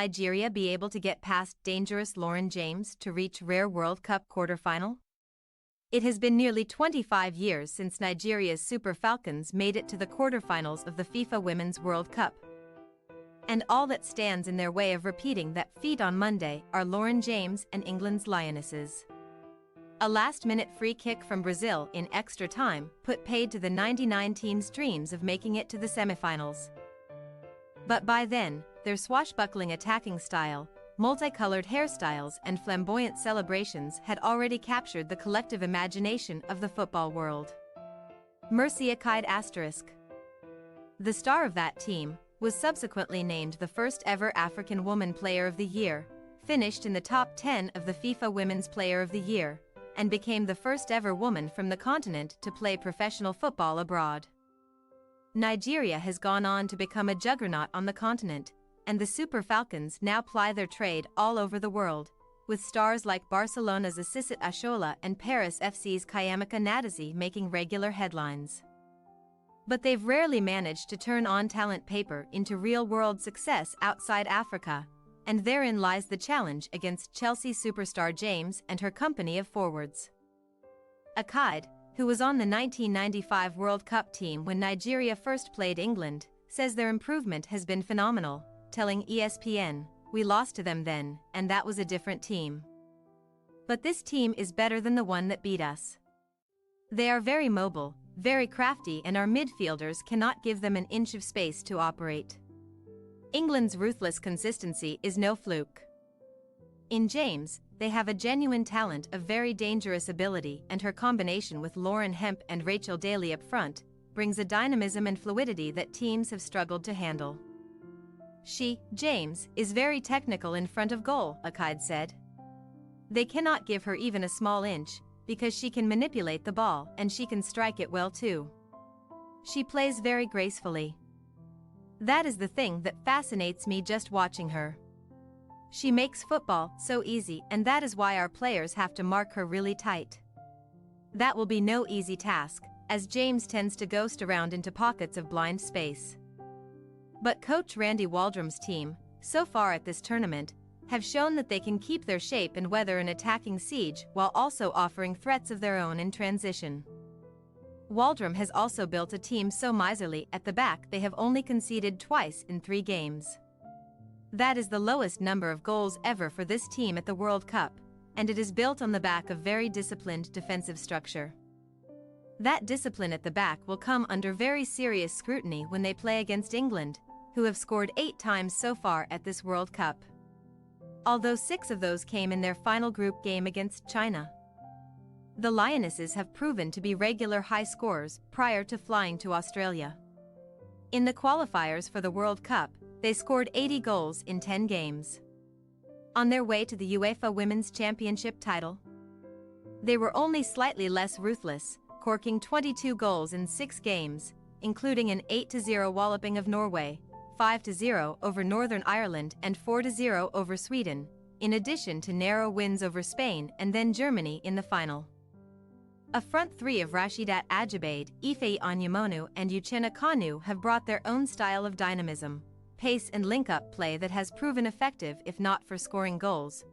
Nigeria be able to get past dangerous Lauren James to reach rare World Cup quarterfinal? It has been nearly 25 years since Nigeria's Super Falcons made it to the quarterfinals of the FIFA Women's World Cup. And all that stands in their way of repeating that feat on Monday are Lauren James and England's Lionesses. A last-minute free kick from Brazil in extra time put paid to the 99 team's dreams of making it to the semifinals. But by then, their swashbuckling attacking style, multicolored hairstyles and flamboyant celebrations had already captured the collective imagination of the football world. Mercy Akaide *. The star of that team was subsequently named the first-ever African Woman Player of the Year, finished in the top 10 of the FIFA Women's Player of the Year, and became the first-ever woman from the continent to play professional football abroad. Nigeria has gone on to become a juggernaut on the continent, and the Super Falcons now ply their trade all over the world, with stars like Barcelona's Asisat Ashola and Paris FC's Kayamaka Nadazi making regular headlines. But they've rarely managed to turn on-talent paper into real-world success outside Africa, and therein lies the challenge against Chelsea superstar James and her company of forwards. Akaide, who was on the 1995 World Cup team when Nigeria first played England, says their improvement has been phenomenal, telling ESPN, "We lost to them then, and that was a different team. But this team is better than the one that beat us. They are very mobile, very crafty, and our midfielders cannot give them an inch of space to operate. England's ruthless consistency is no fluke. In James, they have a genuine talent of very dangerous ability, and her combination with Lauren Hemp and Rachel Daly up front brings a dynamism and fluidity that teams have struggled to handle. She, James, is very technical in front of goal," Akaide said. "They cannot give her even a small inch, because she can manipulate the ball and she can strike it well too. She plays very gracefully. That is the thing that fascinates me just watching her. She makes football so easy, and that is why our players have to mark her really tight. That will be no easy task, as James tends to ghost around into pockets of blind space." But coach Randy Waldrum's team, so far at this tournament, have shown that they can keep their shape and weather an attacking siege while also offering threats of their own in transition. Waldrum has also built a team so miserly at the back they have only conceded twice in 3 games. That is the lowest number of goals ever for this team at the World Cup, and it is built on the back of very disciplined defensive structure. That discipline at the back will come under very serious scrutiny when they play against England, who have scored 8 times so far at this World Cup. Although 6 of those came in their final group game against China. The Lionesses have proven to be regular high scorers prior to flying to Australia. In the qualifiers for the World Cup, they scored 80 goals in 10 games. On their way to the UEFA Women's Championship title, they were only slightly less ruthless, corking 22 goals in 6 games, including an 8-0 walloping of Norway, 5-0 over Northern Ireland and 4-0 over Sweden, in addition to narrow wins over Spain and then Germany in the final. A front 3 of Rasheedat Ajibade, Ife Onyemonu and Uchenna Kanu have brought their own style of dynamism, pace and link-up play that has proven effective if not for scoring goals,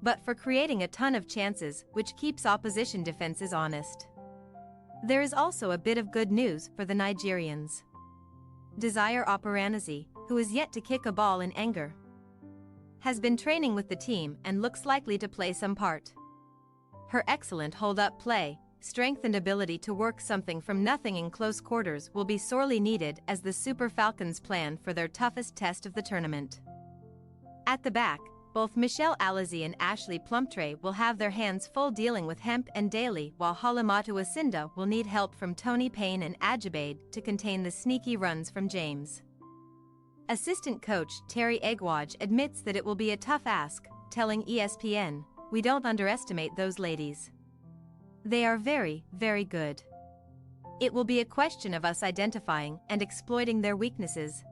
but for creating a ton of chances, which keeps opposition defenses honest. There is also a bit of good news for the Nigerians. Desire Operanazi, who is yet to kick a ball in anger, has been training with the team and looks likely to play some part. Her excellent hold-up play, strength and ability to work something from nothing in close quarters will be sorely needed as the Super Falcons plan for their toughest test of the tournament. At the back, both Michelle Alazi and Ashley Plumptre will have their hands full dealing with Hemp and Daly, while Halimatu Asinda will need help from Tony Payne and Ajibade to contain the sneaky runs from James. Assistant coach Terry Egwaj admits that it will be a tough ask, telling ESPN, "We don't underestimate those ladies. They are very, very good. It will be a question of us identifying and exploiting their weaknesses,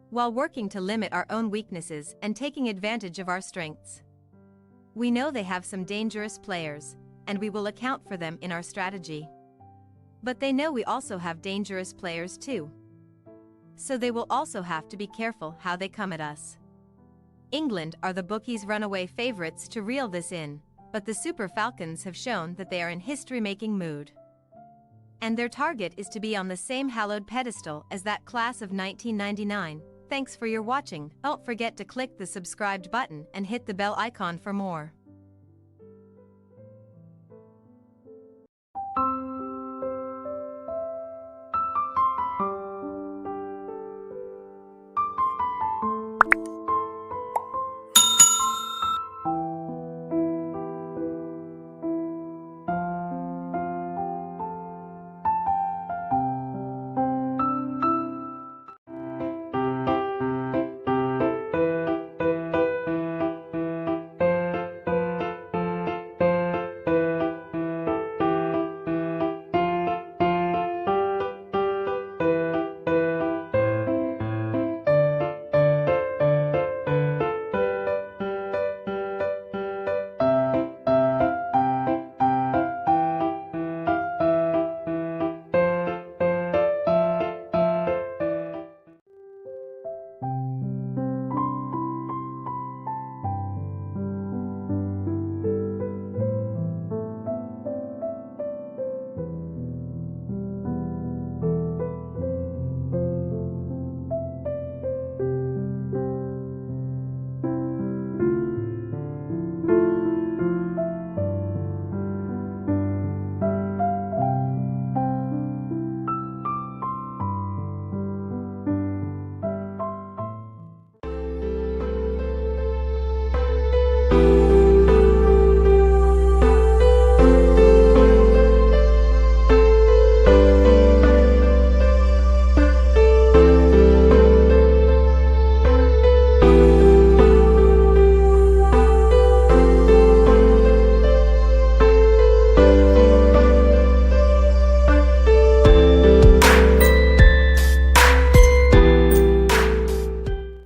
while working to limit our own weaknesses and taking advantage of our strengths. We know they have some dangerous players, and we will account for them in our strategy. But they know we also have dangerous players too. So they will also have to be careful how they come at us. England are the bookies' runaway favorites to reel this in, but the Super Falcons have shown that they are in history-making mood. And their target is to be on the same hallowed pedestal as that class of 1999. Thanks for your watching. Don't forget to click the subscribed button and hit the bell icon for more.